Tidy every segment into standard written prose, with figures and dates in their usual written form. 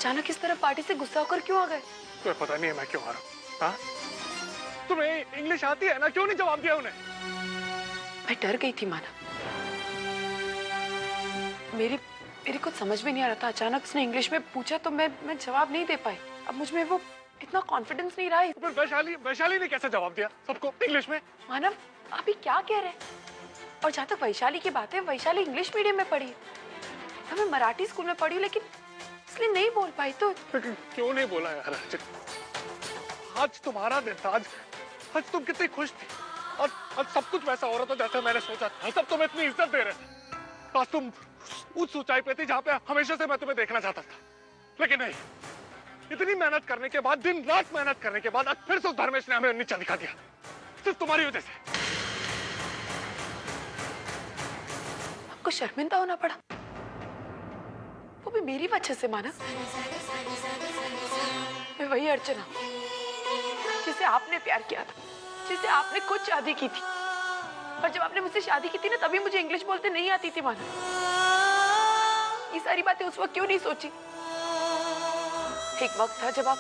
अचानक इस तरह पार्टी से गुस्सा होकर क्यों आ गए? तुम्हें पता नहीं है मैं क्यों आ रहा हूँ? हाँ? तुम्हें इंग्लिश आती है ना, क्यों नहीं जवाब दिया उन्हें? मैं डर गई थी मानव। मेरी कुछ समझ में नहीं आ रहा था। अचानक उसने इंग्लिश में पूछा तो मैं जवाब नहीं दे पाई। अब मुझ में वो इतना कॉन्फिडेंस नहीं रहा। फिर वैशाली ने कैसे जवाब दिया सबको इंग्लिश में? मानव आप ये क्या कह रहे हैं? और जहाँ तक वैशाली की बात है, वैशाली इंग्लिश मीडियम में पढ़ी है। मैं मराठी स्कूल में पढ़ी हूँ, लेकिन इसलिए नहीं बोल पाई। तो क्यों नहीं बोला यार? आज तुम्हारा दिन था। आज तुम कितनी खुश थी और आज सब कुछ वैसा हो रहा था जैसे मैंने सोचा था। सब तुम्हें इतनी इज्जत दे रहे थे। आज तुम उस ऊंचाई पे थी जहाँ पे हमेशा से मैं तुम्हें देखना चाहता था, लेकिन नहीं। इतनी मेहनत करने के बाद, दिन रात मेहनत करने के बाद, आज फिर से धर्मेश ने हमें नीचा दिखा दिया, सिर्फ तुम्हारी वजह से। आपको शर्मिंदा होना पड़ा, वो भी मेरी वजह से। मानव मैं वही अर्चना जिसे आपने प्यार किया था, जिसे आपने खुद शादी की थी। और जब आपने मुझसे शादी की थी ना, तभी मुझे इंग्लिश बोलते नहीं आती थी। मानव ये सारी बातें उस वक्त क्यों नहीं सोची? एक वक्त था जब आप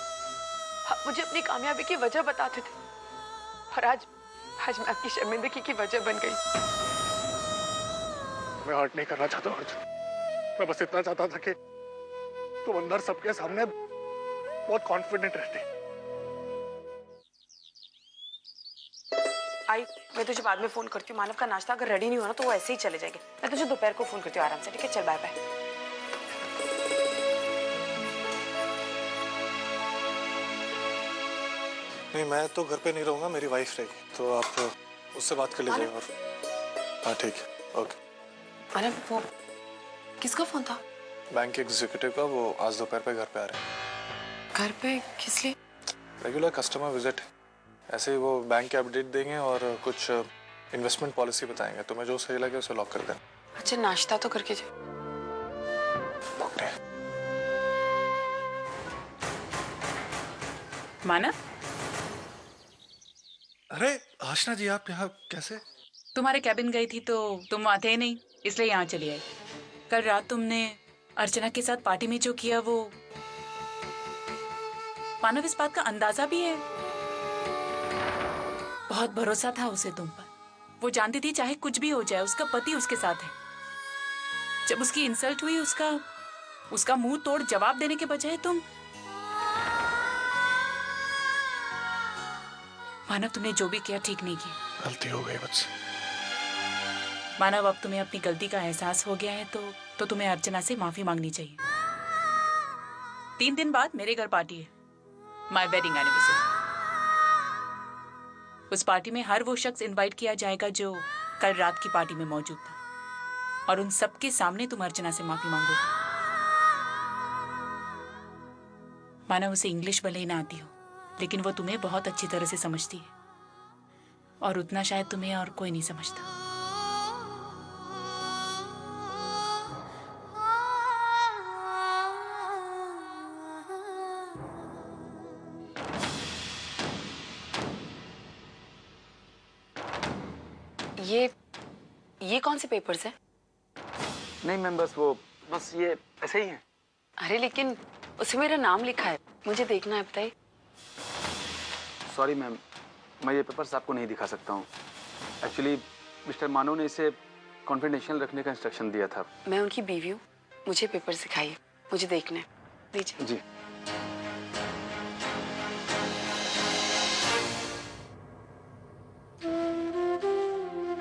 मुझे अपनी कामयाबी की वजह बताते थे, और आज मैं आपकी शर्मिंदगी की वजह बन गई। मैं हर्ट नहीं करना चाहता अर्जुन। मैं बस इतना चाहता था कि तुम अंदर सबके सामने बहुत कॉन्फिडेंट रहती। आई, मैं तुझे बाद में फोन करती हूँ। मानव का नाश्ता अगर रेडी नहीं हुआ ना तो वो ऐसे ही चले जाएंगे। मैं तुझे दोपहर को फोन करती हूँ आराम से, ठीक है? चल बाय बाय। नहीं, मैं तो घर पे नहीं रहूंगा, मेरी वाइफ रहेगी, तो आप उससे बात कर लीजिए। और हाँ ठीक है, ओके। मानव वो किसका फोन था? बैंक एग्जीक्यूटिव का। वो आज दोपहर पे घर पे आ रहे हैं। घर पे किस लिए? रेगुलर कस्टमर विजिट है। ऐसे ही वो बैंक के अपडेट देंगे और कुछ इन्वेस्टमेंट पॉलिसी बताएंगे। तुम्हें जो सही लगे उसे लॉक कर देना। अच्छा, नाश्ता तो करके जाए। ओके। मानव, अरे आशना जी, आप यहाँ कैसे? तुम्हारे कैबिन गई थी तो तुम वहां थे नहीं, इसलिए यहाँ चली आई। कल रात तुमने अर्चना के साथ पार्टी में जो किया, वो मानव इस बात का अंदाजा भी है। बहुत भरोसा था उसे तुम पर। वो जानती थी चाहे कुछ भी हो जाए, उसका पति उसके साथ है। जब उसकी इंसल्ट हुई, उसका मुंह तोड़ जवाब देने के बजाय तुम। मानव, तुमने जो भी किया ठीक नहीं किया। गलती हो गई मुझसे। मानव, अब तुम्हें अपनी गलती का एहसास हो गया है तो तुम्हें अर्चना से माफी मांगनी चाहिए। 3 दिन बाद मेरे घर पार्टी है, माय वेडिंग एनिवर्सरी। उस पार्टी में हर वो शख्स इनवाइट किया जाएगा जो कल रात की पार्टी में मौजूद था, और उन सबके सामने तुम अर्चना से माफी मांगोगे। मानव, उसे इंग्लिश भले ही ना आती हो, लेकिन वो तुम्हें बहुत अच्छी तरह से समझती है, और उतना शायद तुम्हें और कोई नहीं समझता। ये कौन से पेपर्स है? नहीं मैम, बस ये ऐसे ही है। अरे लेकिन उसमें मेरा नाम लिखा है, मुझे देखना है। बताइए। सॉरी मैम, मैं ये पेपर्स आपको नहीं दिखा सकता हूँ। एक्चुअली मिस्टर मानव ने इसे कॉन्फिडेंशियल रखने का इंस्ट्रक्शन दिया था। मैं उनकी बीवी हूँ, मुझे पेपर सिखाइए, मुझे देखना है। दीजिए। जी।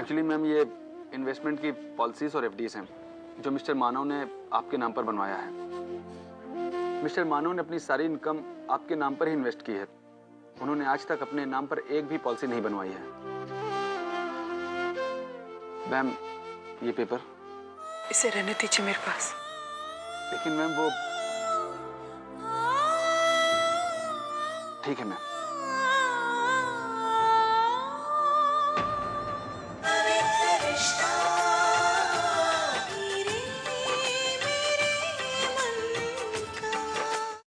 एक्चुअली मैम, ये इन्वेस्टमेंट की पॉलिसीज और एफडीज हैं जो मिस्टर मानव ने आपके नाम पर बनवाया है। मिस्टर मानव ने अपनी सारी इनकम आपके नाम पर ही इन्वेस्ट की है। उन्होंने आज तक अपने नाम पर एक भी पॉलिसी नहीं बनवाई है। मैम, ये पेपर। इसे रहने दीजिए मेरे पास। लेकिन मैम वो ठीक है मैम।